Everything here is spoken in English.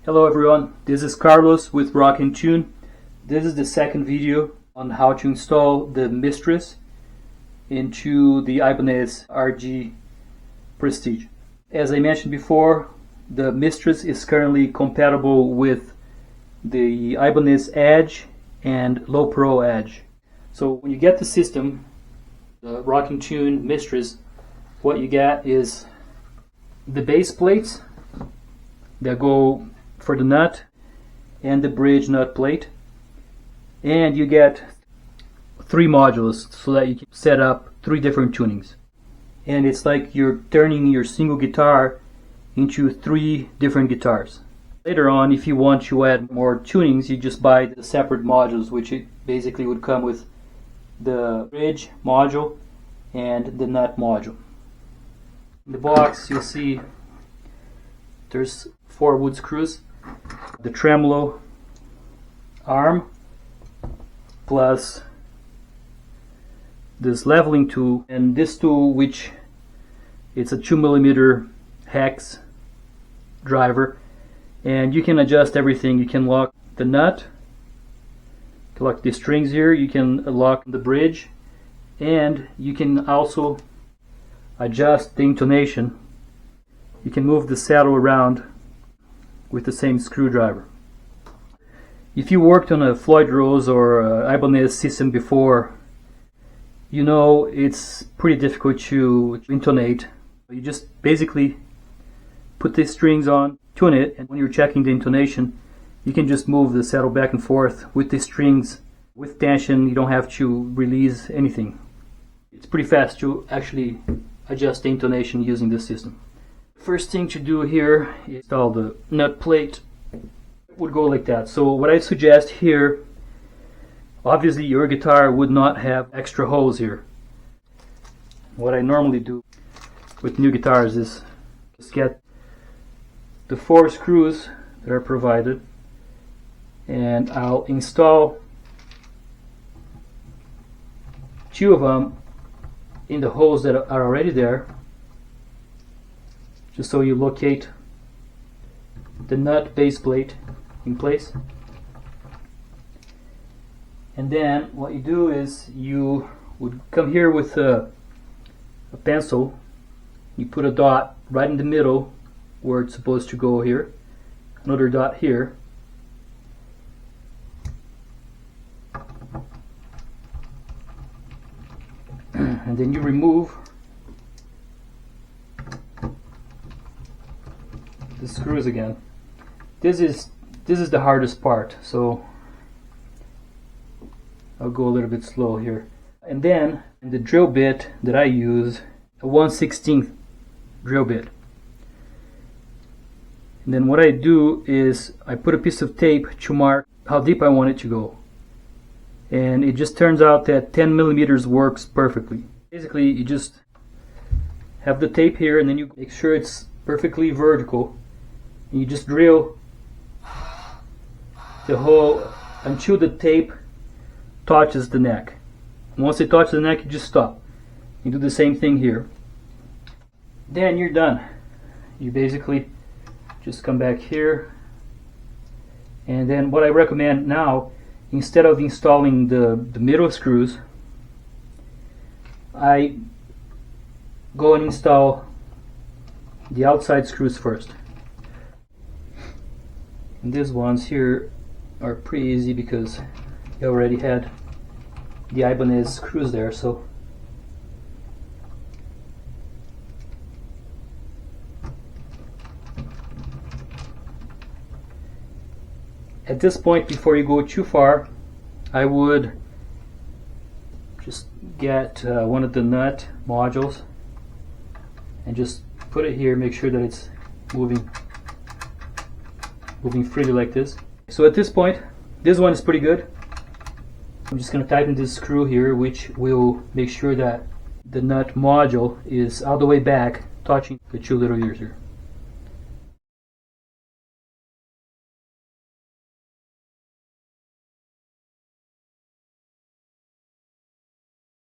Hello everyone, this is Carlos with Rock and Tune. This is the second video on how to install the MISTRESS into the Ibanez RG Prestige. As I mentioned before, the MISTRESS is currently compatible with the Ibanez Edge and Low Pro Edge. So when you get the system, the Rock and Tune MISTRESS, what you get is the base plates that go for the nut and the bridge nut plate, and you get 3 modules so that you can set up 3 different tunings. And it's like you're turning your single guitar into 3 different guitars. Later on, if you want to add more tunings, you just buy the separate modules, which it basically would come with the bridge module and the nut module. In the box you'll see there's 4 wood screws, the tremolo arm, plus this leveling tool, and this tool, which it's a 2mm hex driver, and you can adjust everything. You can lock the nut, you can lock the strings here, you can lock the bridge, and you can also adjust the intonation. You can move the saddle around with the same screwdriver. If you worked on a Floyd Rose or Ibanez system before, you know it's pretty difficult to intonate. You just basically put the strings on, tune it, and when you're checking the intonation, you can just move the saddle back and forth with the strings with tension. You don't have to release anything. It's pretty fast to actually adjust the intonation using this system. First thing to do here is install the nut plate. It would go like that. So what I suggest here, obviously your guitar would not have extra holes here. What I normally do with new guitars is just get the 4 screws that are provided, and I'll install 2 of them in the holes that are already there, just so you locate the nut base plate in place. And then what you do is you would come here with a pencil, you put a dot right in the middle where it's supposed to go here, another dot here, and then you remove the screws again. This is the hardest part, so I'll go a little bit slow here. And then the drill bit that I use, a 1/16 drill bit. And then what I do is I put a piece of tape to mark how deep I want it to go. And it just turns out that 10mm works perfectly. Basically, you just have the tape here, and then you make sure it's perfectly vertical. And you just drill the hole until the tape touches the neck. Once it touches the neck, you just stop. You do the same thing here. Then you're done. You basically just come back here, and then what I recommend now, instead of installing the middle screws, I go and install the outside screws first. And these ones here are pretty easy because you already had the Ibanez screws there. So at this point, before you go too far, I would just get one of the nut modules and just put it here, make sure that it's moving freely like this. So at this point, this one is pretty good. I'm just going to tighten this screw here, which will make sure that the nut module is all the way back, touching the 2 little ears here.